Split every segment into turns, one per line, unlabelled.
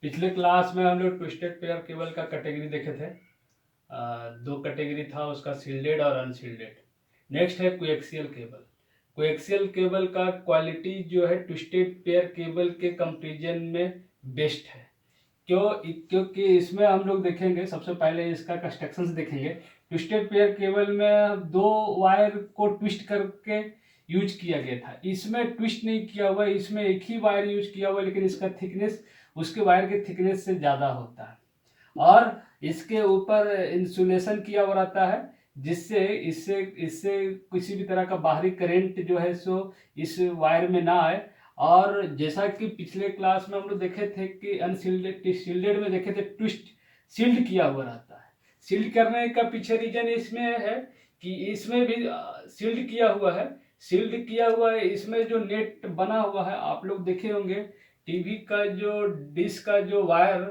पिछले क्लास में हम लोग ट्विस्टेड पेयर केबल का कैटेगरी देखे थे। दो कैटेगरी था उसका, शील्डेड और अनशील्डेड। नेक्स्ट है कोएक्सियल केबल। कोएक्सियल केबल का क्वालिटी जो है ट्विस्टेड पेयर केबल के कंपैरिजन में बेस्ट है। क्योंकि इसमें हम लोग देखेंगे, सबसे पहले इसका कंस्ट्रक्शन देखेंगे। ट्विस्टेड पेयर केबल में दो वायर को ट्विस्ट करके यूज किया गया था, इसमें ट्विस्ट नहीं किया हुआ, इसमें एक ही वायर यूज किया हुआ, लेकिन इसका थिकनेस उसके वायर के थिकनेस से ज़्यादा होता है और इसके ऊपर इंसुलेशन किया हुआ रहता है, जिससे इससे इससे किसी भी तरह का बाहरी करंट जो है सो इस वायर में ना आए। और जैसा कि पिछले क्लास में हम लोग देखे थे कि अनशील्डेड शील्डेड में देखे थे, ट्विस्ट शील्ड किया हुआ रहता है। शील्ड करने का पीछे रीजन इसमें है कि इसमें भी शील्ड किया हुआ है। शील्ड किया हुआ है, इसमें जो नेट बना हुआ है आप लोग देखे होंगे, टीवी का जो डिश का जो वायर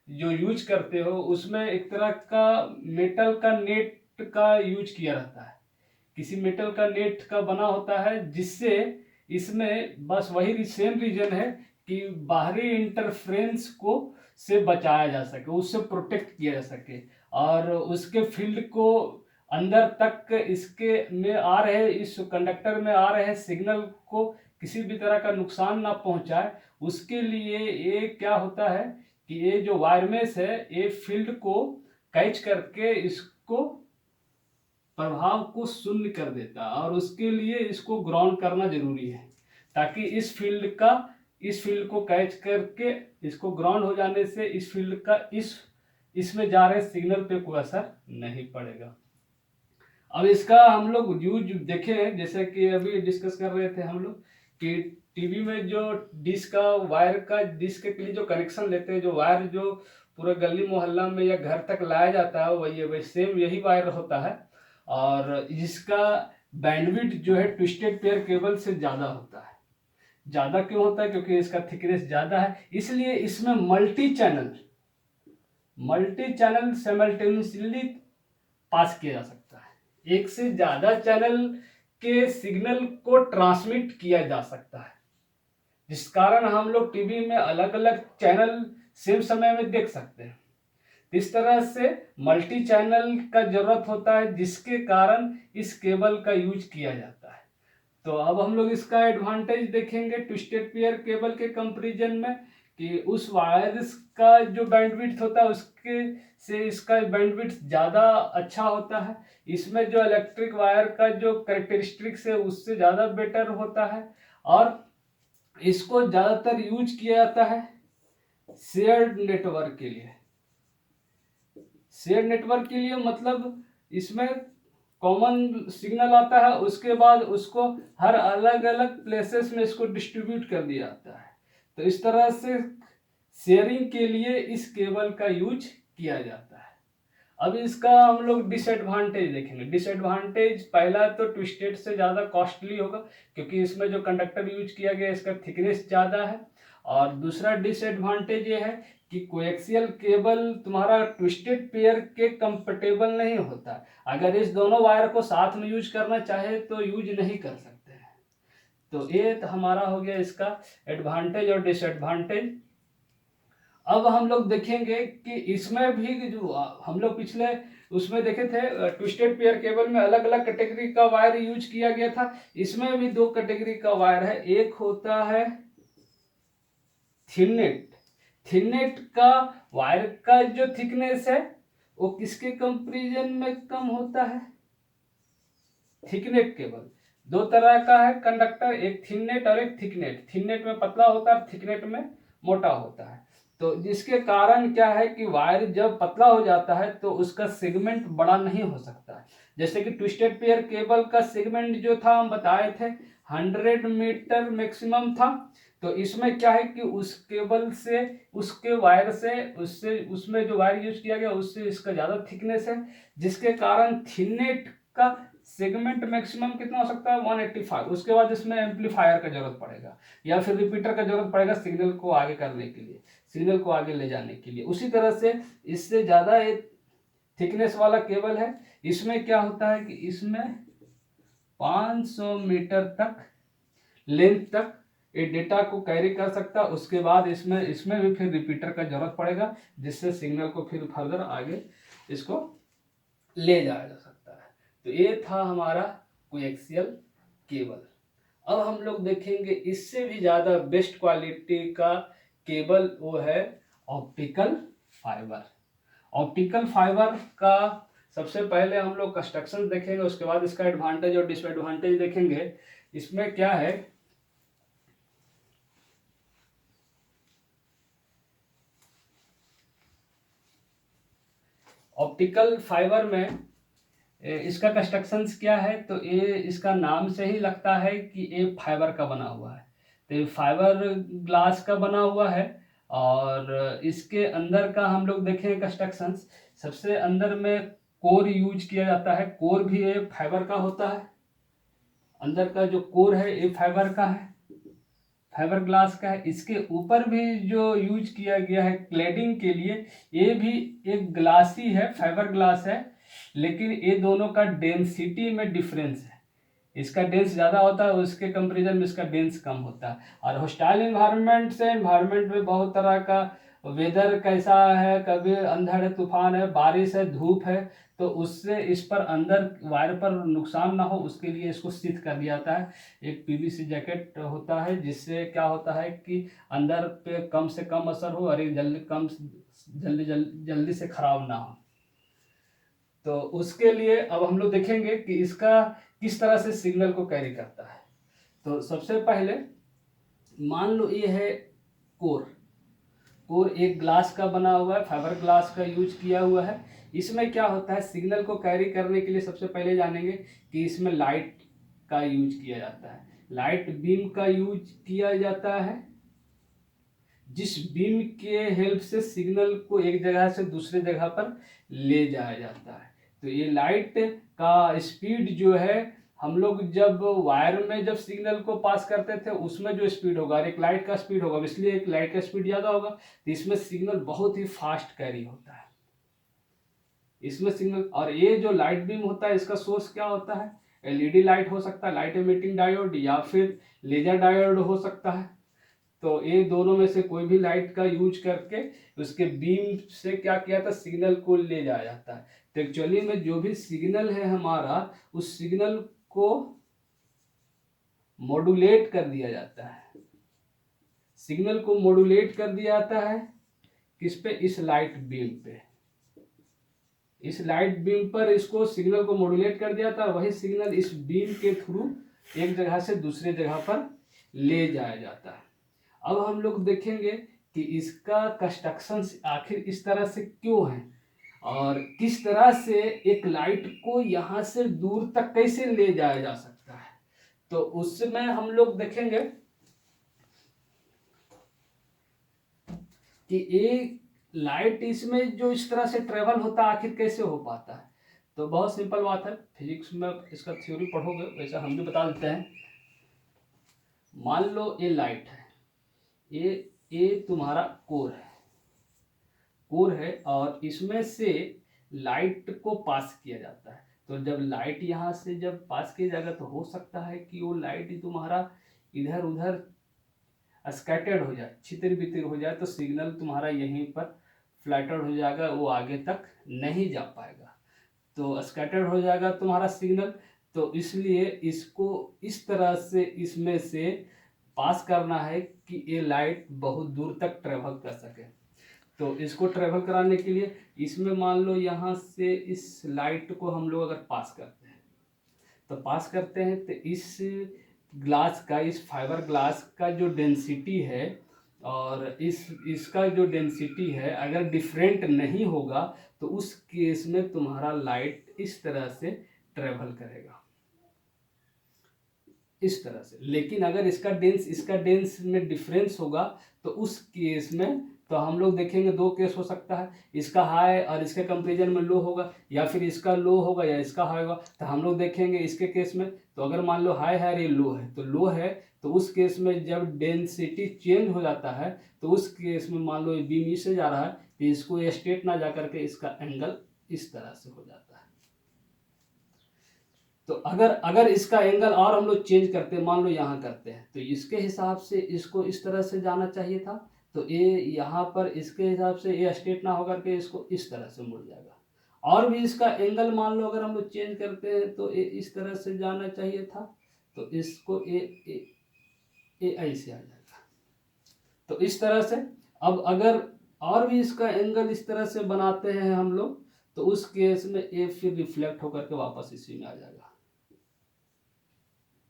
जो यूज करते हो उसमें एक तरह का मेटल का नेट का यूज किया रहता है, किसी मेटल का नेट का बना होता है, जिससे इसमें बस वही सेम रीजन है कि बाहरी इंटरफ्रेंस को से बचाया जा सके, उससे प्रोटेक्ट किया जा सके और उसके फील्ड को अंदर तक इसके में आ रहे, इस कंडक्टर में आ रहे सिग्नल को किसी भी तरह का नुकसान ना पहुंचाए। उसके लिए ये क्या होता है कि ये जो वायरमेस है ये फील्ड को कैच करके इसको प्रभाव को शून्य कर देता है और उसके लिए इसको ग्राउंड करना जरूरी है, ताकि इस फील्ड को कैच करके इसको ग्राउंड हो जाने से इस फील्ड का इसमें जा रहे सिग्नल पे कोई असर नहीं पड़ेगा। अब इसका हम लोग यूज देखें, जैसे कि अभी डिस्कस कर रहे थे हम लोग कि टीवी में जो डिश का वायर का डिश के लिए जो कनेक्शन लेते हैं, जो वायर जो पूरा गली मोहल्ला में या घर तक लाया जाता है, वही सेम यही वायर होता है और इसका बैंडविड्थ जो है ट्विस्टेड पेयर केबल से ज़्यादा होता है। ज़्यादा क्यों होता है? क्योंकि इसका थिकनेस ज़्यादा है, इसलिए इसमें मल्टी चैनल साइमल्टेनियसली पास किया जा सकता है। एक से ज़्यादा चैनल के सिग्नल को ट्रांसमिट किया जा सकता है, जिस कारण हम लोग टीवी में अलग अलग चैनल सेम समय में देख सकते हैं। इस तरह से मल्टी चैनल का जरूरत होता है, जिसके कारण इस केबल का यूज किया जाता है। तो अब हम लोग इसका एडवांटेज देखेंगे ट्विस्टेड पेयर केबल के कंपैरिजन में कि उस वायर्स का जो बैंडविड्थ होता है उसके से इसका बैंडविड्थ ज़्यादा अच्छा होता है। इसमें जो इलेक्ट्रिक वायर का जो कैरेक्टरिस्टिक्स है उससे ज़्यादा बेटर होता है और इसको ज़्यादातर यूज किया जाता है शेयर्ड नेटवर्क के लिए। शेयर नेटवर्क के लिए मतलब इसमें कॉमन सिग्नल आता है, उसके बाद उसको हर अलग अलग प्लेसेस में इसको डिस्ट्रीब्यूट कर दिया जाता है। तो इस तरह से शेयरिंग के लिए इस केबल का यूज किया जाता है। अब इसका हम लोग डिसएडवांटेज देखेंगे। डिसएडवांटेज पहला तो ट्विस्टेड से ज़्यादा कॉस्टली होगा, क्योंकि इसमें जो कंडक्टर यूज किया गया इसका थिकनेस ज़्यादा है। और दूसरा डिसएडवांटेज ये है कि कोएक्सियल केबल तुम्हारा ट्विस्टेड पेयर के कंपेटेबल नहीं होता। अगर इस दोनों वायर को साथ में यूज करना चाहे तो यूज नहीं कर सकते हैं। तो ये तो हमारा हो गया इसका एडवांटेज और डिसएडवांटेज। अब हम लोग देखेंगे कि इसमें भी जो हम लोग पिछले उसमें देखे थे ट्विस्टेड पेयर केबल में अलग अलग कैटेगरी का वायर यूज किया गया था। इसमें भी दो कैटेगरी का वायर है। एक होता है थिननेट का वायर का जो थिकनेस है वो किसके कंपैरिजन में कम होता है? Thicknet cable. दो तरह का है कंडक्टर, एक थिननेट और एक थिकनेट। थिननेट में पतला होता है, थिकनेट में मोटा होता है। तो जिसके कारण क्या है कि वायर जब पतला हो जाता है तो उसका सेगमेंट बड़ा नहीं हो सकता है। जैसे कि ट्विस्टेड पेयर केबल का सेगमेंट जो था हम बताए थे 100 मीटर मैक्सिमम था। तो इसमें क्या है कि उस केबल से उसके वायर से उससे उसमें जो वायर यूज किया गया उससे इसका ज़्यादा थिकनेस है, जिसके कारण थिननेट का सेगमेंट मैक्सिमम कितना हो सकता है 185। उसके बाद इसमें एम्पलीफायर का जरूरत पड़ेगा या फिर रिपीटर का जरूरत पड़ेगा सिग्नल को आगे करने के लिए, सिग्नल को आगे ले जाने के लिए। उसी तरह से इससे ज़्यादा एक थिकनेस वाला केबल है। इसमें क्या होता है कि इसमें 500 मीटर तक लेंथ तक ये डेटा को कैरी कर सकता है। उसके बाद इसमें भी फिर रिपीटर का जरूरत पड़ेगा, जिससे सिग्नल को फिर फर्दर आगे इसको ले जाया जा सकता है। तो ये था हमारा कोएक्सियल केबल। अब हम लोग देखेंगे इससे भी ज़्यादा बेस्ट क्वालिटी का केबल, वो है ऑप्टिकल फाइबर। ऑप्टिकल फाइबर का सबसे पहले हम लोग कंस्ट्रक्शन देखेंगे, उसके बाद इसका एडवांटेज और डिसएडवांटेज देखेंगे। इसमें क्या है, ऑप्टिकल फाइबर में इसका कंस्ट्रक्शंस क्या है, तो ये इसका नाम से ही लगता है कि ये फाइबर का बना हुआ है। तो ये फाइबर ग्लास का बना हुआ है। और इसके अंदर का हम लोग देखें कंस्ट्रक्शंस, सबसे अंदर में कोर यूज किया जाता है। कोर भी ये फाइबर का होता है। अंदर का जो कोर है ये फाइबर का है, फाइबर ग्लास का है। इसके ऊपर भी जो यूज किया गया है क्लैडिंग के लिए, ये भी एक ग्लास ही है, फाइबर ग्लास है, लेकिन ये दोनों का डेंसिटी में डिफरेंस है। इसका डेंस ज़्यादा होता है, उसके कंपेरिजन में इसका डेंस कम होता है। और हॉस्टाइल इन्वायरमेंट से, इन्वायरमेंट में बहुत तरह का वेदर कैसा है, कभी अंधड़ है, तूफान है, बारिश है, धूप है, तो उससे इस पर अंदर वायर पर नुकसान ना हो उसके लिए इसको शीथ कर दिया जाता है। एक पीवीसी जैकेट होता है, जिससे क्या होता है कि अंदर पे कम से कम असर हो और ये जल्दी से खराब ना हो। तो उसके लिए अब हम लोग देखेंगे कि इसका किस तरह से सिग्नल को कैरी करता है। तो सबसे पहले मान लो ये है कोर। कोर एक ग्लास का बना हुआ है, फाइबर ग्लास का यूज किया हुआ है। इसमें क्या होता है, सिग्नल को कैरी करने के लिए सबसे पहले जानेंगे कि इसमें लाइट का यूज किया जाता है। लाइट बीम का यूज किया जाता है, जिस बीम के हेल्प से सिग्नल को एक जगह से दूसरे जगह पर ले जाया जाता है। तो ये लाइट का स्पीड जो है, हम लोग जब वायर में जब सिग्नल को पास करते थे उसमें जो स्पीड होगा और एक लाइट का स्पीड होगा, इसलिए एक लाइट का स्पीड ज़्यादा होगा, तो इसमें सिग्नल बहुत ही फास्ट कैरी होता है। इसमें सिग्नल, और ये जो लाइट बीम होता है इसका सोर्स क्या होता है, एलईडी लाइट हो सकता है, लाइट एमिटिंग डायोड, या फिर लेजर डायोड हो सकता है। तो ये दोनों में से कोई भी लाइट का यूज करके उसके बीम से क्या किया था, सिग्नल को ले जाया जाता है। तो एक्चुअली में जो भी सिग्नल है हमारा, उस सिग्नल को मॉड्यूलेट कर दिया जाता है। सिग्नल को मॉड्यूलेट कर दिया जाता है किस पे, इस लाइट बीम पे। इस लाइट बीम पर इसको सिग्नल को मॉड्यूलेट कर दिया था, वही सिग्नल इस बीम के थ्रू एक जगह से दूसरे जगह पर ले जाया जाता है। अब हम लोग देखेंगे कि इसका कंस्ट्रक्शन आखिर इस तरह से क्यों है और किस तरह से एक लाइट को यहाँ से दूर तक कैसे ले जाया जा सकता है। तो उसमें हम लोग देखेंगे कि एक लाइट इसमें जो इस तरह से ट्रेवल होता है आखिर कैसे हो पाता है। तो बहुत सिंपल बात है, फिजिक्स में इसका थ्योरी पढ़ोगे वैसा हम भी बता देते हैं। मान लो ये लाइट है, ये तुम्हारा कोर है, कोर है, और इसमें से लाइट को पास किया जाता है। तो जब लाइट यहाँ से जब पास किया जाएगा तो हो सकता है कि वो लाइट तुम्हारा इधर उधर स्कैटर्ड हो जाए, छितिर बितिर हो जाए, तो सिग्नल तुम्हारा यहीं पर फ्लैटर्ड हो जाएगा, वो आगे तक नहीं जा पाएगा, तो स्कैटर्ड हो जाएगा तुम्हारा सिग्नल। तो इसलिए इसको इस तरह से इसमें से पास करना है कि ये लाइट बहुत दूर तक ट्रेवल कर सके। तो इसको ट्रेवल कराने के लिए इसमें मान लो यहाँ से इस लाइट को हम लोग अगर पास करते हैं, तो पास करते हैं तो इस ग्लास का, इस फाइबर ग्लास का जो डेंसिटी है और इसका जो डेंसिटी है अगर डिफरेंट नहीं होगा तो उस केस में तुम्हारा लाइट इस तरह से ट्रेवल करेगा, इस तरह से। लेकिन अगर इसका डेंस में डिफरेंस होगा तो उस केस में तो हम लोग देखेंगे दो केस हो सकता है, इसका हाई और इसके कंपेरिजन में लो होगा, या फिर इसका लो होगा या इसका हाई होगा। तो हम लोग देखेंगे इसके केस में, तो अगर मान लो हाई है और ये लो है, तो लो है तो उस केस में जब डेंसिटी चेंज हो जाता है तो उस केस में मान लो ये बीम इससे जा रहा है तो इसको ये स्ट्रेट ना जा करके इसका एंगल इस तरह से हो जाता है। तो अगर अगर इसका एंगल और हम लोग चेंज करते हैं, मान लो यहाँ करते हैं, तो इसके हिसाब से इसको इस तरह से जाना चाहिए था, तो ये यहाँ पर इसके हिसाब से ये स्ट्रेट ना होकर के इसको इस तरह से मुड़ जाएगा। और भी इसका एंगल मान लो अगर हम लोग चेंज करते हैं तो ये इस तरह से जाना चाहिए था, तो इसको ये ऐसे आ जाएगा। तो इस तरह से अब अगर और भी इसका एंगल इस तरह से बनाते हैं हम लोग, तो उस केस में ये फिर रिफ्लेक्ट होकर के वापस इसी में आ जाएगा।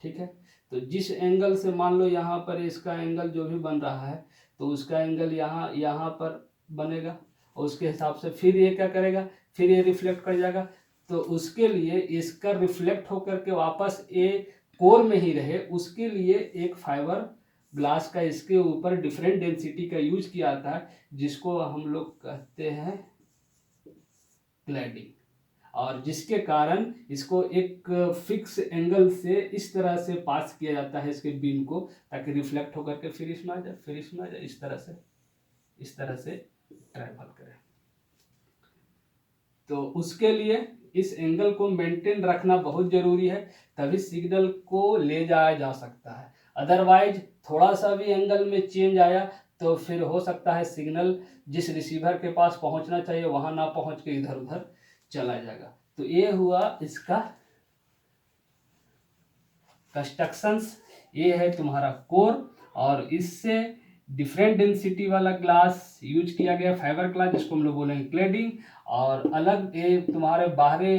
ठीक है, तो जिस एंगल से मान लो यहाँ पर इसका एंगल जो भी बन रहा है, तो उसका एंगल यहाँ पर बनेगा, और उसके हिसाब से फिर ये क्या करेगा, फिर ये रिफ्लेक्ट कर जाएगा। तो उसके लिए इसका रिफ्लेक्ट होकर के वापस ये कोर में ही रहे, उसके लिए एक फाइबर ग्लास का इसके ऊपर डिफरेंट डेंसिटी का यूज किया जाता है, जिसको हम लोग कहते हैं क्लैडिंग, और जिसके कारण इसको एक फिक्स एंगल से इस तरह से पास किया जाता है इसके बीम को, ताकि रिफ्लेक्ट होकर के फिर इसमें आ जाए, फिर इसमें आ जाए, इस तरह से ट्रैवल करे। तो उसके लिए इस एंगल को मेंटेन रखना बहुत जरूरी है, तभी सिग्नल को ले जाया जा सकता है। अदरवाइज थोड़ा सा भी एंगल में चेंज आया तो फिर हो सकता है सिग्नल जिस रिसीवर के पास पहुंचना चाहिए वहां ना पहुंच के इधर उधर चला जाएगा। तो ये हुआ इसका कंस्ट्रक्शंस। ये है तुम्हारा कोर, और इससे डिफरेंट डेंसिटी वाला ग्लास यूज किया गया, फाइबर ग्लास, जिसको हम लोग बोलेंगे क्लेडिंग। और अलग ये तुम्हारे बाहरी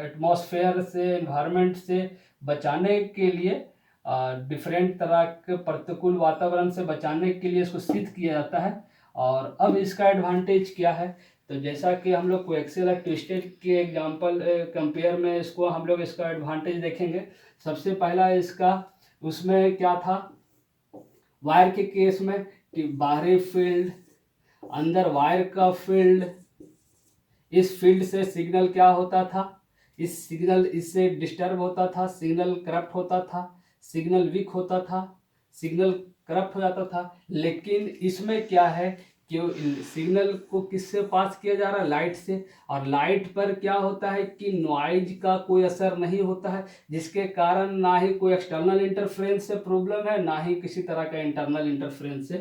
एटमॉस्फेयर से, एनवायरनमेंट से बचाने के लिए, डिफरेंट तरह के प्रतिकूल वातावरण से बचाने के लिए इसको सिद्ध किया जाता है। और अब इसका एडवांटेज क्या है, तो जैसा कि हम लोग कोएक्सियल और ट्विस्टेड के एग्जांपल कंपेयर में इसको हम लोग इसका एडवांटेज देखेंगे। सबसे पहला इसका उसमें क्या था, वायर के केस में कि बाहरी फील्ड, अंदर वायर का फील्ड, इस फील्ड से सिग्नल क्या होता था, इस सिग्नल इससे डिस्टर्ब होता था, सिग्नल करप्ट होता था, सिग्नल वीक होता था, सिग्नल करप्ट हो जाता था। लेकिन इसमें क्या है कि सिग्नल को किससे पास किया जा रहा है, लाइट से, और लाइट पर क्या होता है कि नॉइज का कोई असर नहीं होता है, जिसके कारण ना ही कोई एक्सटर्नल इंटरफेरेंस से प्रॉब्लम है, ना ही किसी तरह का इंटरनल इंटरफेरेंस से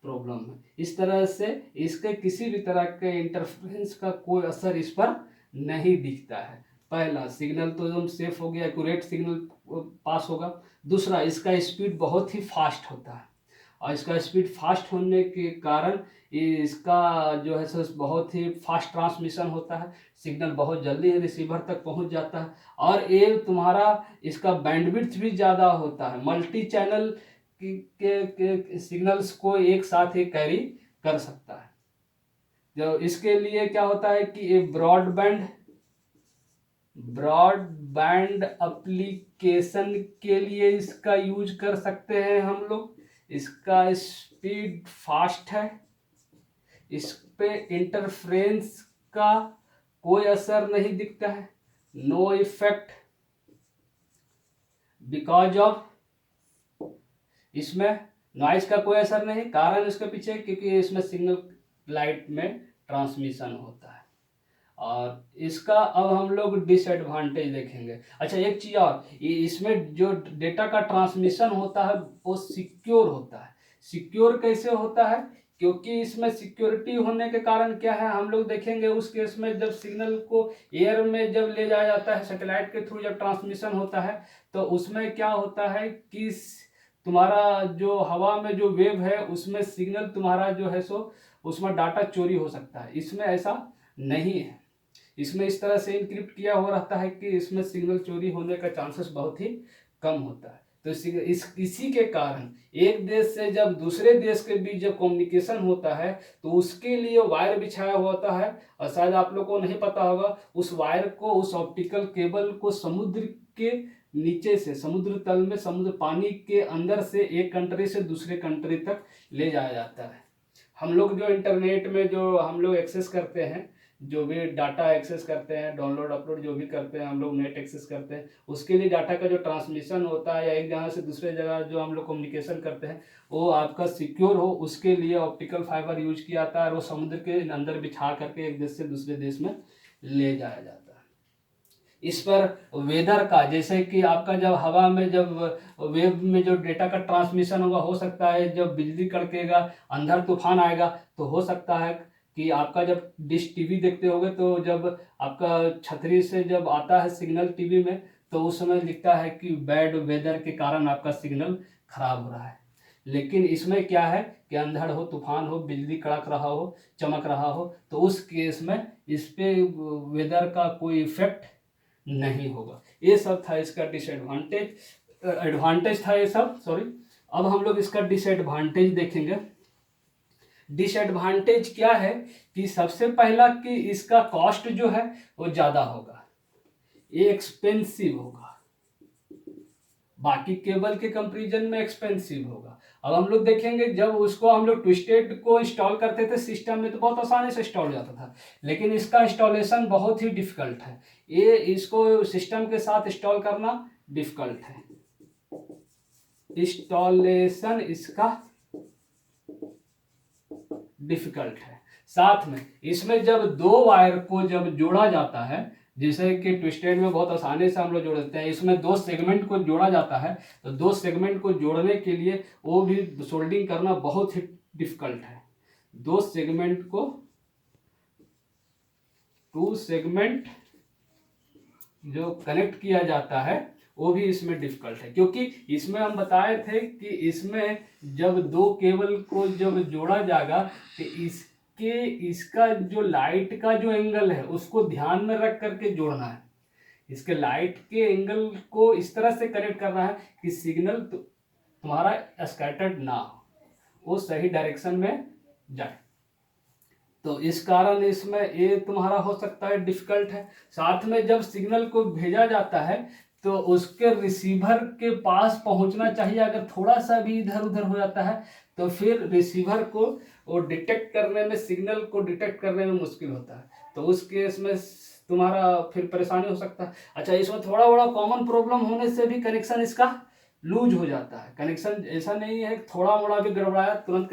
प्रॉब्लम है। इस तरह से इसके किसी भी तरह के इंटरफेरेंस का कोई असर इस पर नहीं दिखता है। पहला, सिग्नल तो एकदम सेफ हो गया, एक्यूरेट सिग्नल पास होगा। दूसरा, इसका स्पीड बहुत ही फास्ट होता है, और इसका स्पीड फास्ट होने के कारण इसका जो है सो बहुत ही फास्ट ट्रांसमिशन होता है, सिग्नल बहुत जल्दी रिसीवर तक पहुंच जाता है। और ये तुम्हारा इसका बैंडविड्थ भी ज़्यादा होता है, मल्टी चैनल के सिग्नल्स को एक साथ ही कैरी कर सकता है। जो इसके लिए क्या होता है कि ये ब्रॉडबैंड एप्लीकेशन के लिए इसका यूज कर सकते हैं हम लोग। इसका स्पीड फास्ट है, इस पे इंटरफ्रेंस का कोई असर नहीं दिखता है, नो इफेक्ट बिकॉज ऑफ, इसमें नॉइज का कोई असर नहीं। कारण इसके पीछे क्योंकि इसमें सिग्नल लाइट में ट्रांसमिशन होता है। और इसका अब हम लोग डिसएडवांटेज देखेंगे। अच्छा, एक चीज़ और, इसमें जो डेटा का ट्रांसमिशन होता है वो सिक्योर होता है। सिक्योर कैसे होता है, क्योंकि इसमें सिक्योरिटी होने के कारण क्या है, हम लोग देखेंगे उस केस में जब सिग्नल को एयर में जब ले जाया जाता है, सैटेलाइट के थ्रू जब ट्रांसमिशन होता है, तो उसमें क्या होता है कि तुम्हारा जो हवा में जो वेव है उसमें सिग्नल तुम्हारा जो है सो उसमें डाटा चोरी हो सकता है। इसमें ऐसा नहीं है, इसमें इस तरह से इनक्रिप्ट किया हुआ रहता है कि इसमें सिग्नल चोरी होने का चांसेस बहुत ही कम होता है। तो इसी के कारण एक देश से जब दूसरे देश के बीच जब कम्युनिकेशन होता है तो उसके लिए वायर बिछाया हुआ होता है, और शायद आप लोग को नहीं पता होगा, उस वायर को, उस ऑप्टिकल केबल को समुद्र के नीचे से, समुद्र तल में, समुद्र पानी के अंदर से एक कंट्री से दूसरे कंट्री तक ले जाया जाता है। हम लोग जो इंटरनेट में जो हम लोग एक्सेस करते हैं, जो भी डाटा एक्सेस करते हैं, डाउनलोड अपलोड जो भी करते हैं, हम लोग नेट एक्सेस करते हैं, उसके लिए डाटा का जो ट्रांसमिशन होता है या एक जगह से दूसरे जगह जो हम लोग कम्युनिकेशन करते हैं वो आपका सिक्योर हो, उसके लिए ऑप्टिकल फाइबर यूज किया जाता है, और वो समुद्र के अंदर बिछा करके एक देश से दूसरे देश में ले जाया जाता है। इस पर वेदर का, जैसे कि आपका जब हवा में जब वेव में जो डेटा का ट्रांसमिशन होगा, हो सकता है जब बिजली कड़केगा, अंधड़ तूफान आएगा, तो हो सकता है कि आपका जब डिश टीवी देखते होगे तो जब आपका छतरी से जब आता है सिग्नल टीवी में, तो उस समय लिखता है कि बैड वेदर के कारण आपका सिग्नल खराब हो रहा है। लेकिन इसमें क्या है कि अंधड़ हो, तूफान हो, बिजली कड़क रहा हो, चमक रहा हो, तो उस केस में इस पे वेदर का कोई इफेक्ट नहीं होगा। ये सब था इसका डिसएडवांटेज, एडवांटेज था ये सब, सॉरी। अब हम लोग इसका डिसएडवांटेज देखेंगे। डिसएडवांटेज क्या है कि सबसे पहला कि इसका कॉस्ट जो है वो ज़्यादा होगा, ये एक्सपेंसिव होगा, बाकी केबल के कंपैरिजन में एक्सपेंसिव होगा। अब हम लोग देखेंगे जब उसको हम लोग ट्विस्टेड को इंस्टॉल करते थे सिस्टम में तो बहुत आसानी से इंस्टॉल हो जाता था, लेकिन इसका इंस्टॉलेशन बहुत ही डिफिकल्ट है। ये इसको सिस्टम के साथ इंस्टॉल करना डिफिकल्ट है, इंस्टॉलेशन इसका डिफिकल्ट है। साथ में इसमें जब दो वायर को जब जोड़ा जाता है, जैसे कि ट्विस्टेड में बहुत आसानी से हम लोग जोड़ देते हैं, इसमें दो सेगमेंट को जोड़ा जाता है, तो दो सेगमेंट को जोड़ने के लिए वो भी सोल्डिंग करना बहुत ही डिफिकल्ट है। दो सेगमेंट को, टू सेगमेंट जो कनेक्ट किया जाता है वो भी इसमें डिफिकल्ट है, क्योंकि इसमें हम बताए थे कि इसमें जब दो केबल को जब जोड़ा जाएगा तो इसका जो लाइट का जो एंगल है उसको ध्यान में रख करके जोड़ना है। इसके लाइट के एंगल को इस तरह से कनेक्ट करना है कि सिग्नल तुम्हारा स्कैटर्ड ना हो, वो सही डायरेक्शन में जाए। तो इस कारण इसमें ये तुम्हारा हो सकता है डिफिकल्ट है। साथ में जब सिग्नल को भेजा जाता है तो उसके रिसीवर के पास पहुंचना चाहिए, अगर थोड़ा सा भी इधर उधर हो जाता है तो फिर रिसीवर को वो डिटेक्ट करने में, सिग्नल को डिटेक्ट करने में मुश्किल होता है, तो उस केस में तुम्हारा फिर परेशानी हो सकता है। अच्छा, इसमें थोड़ा बड़ा कॉमन प्रॉब्लम होने से भी कनेक्शन इसका लूज हो जाता है। कनेक्शन ऐसा नहीं है थोड़ा मोड़ा भी गड़बड़ाया तुरंत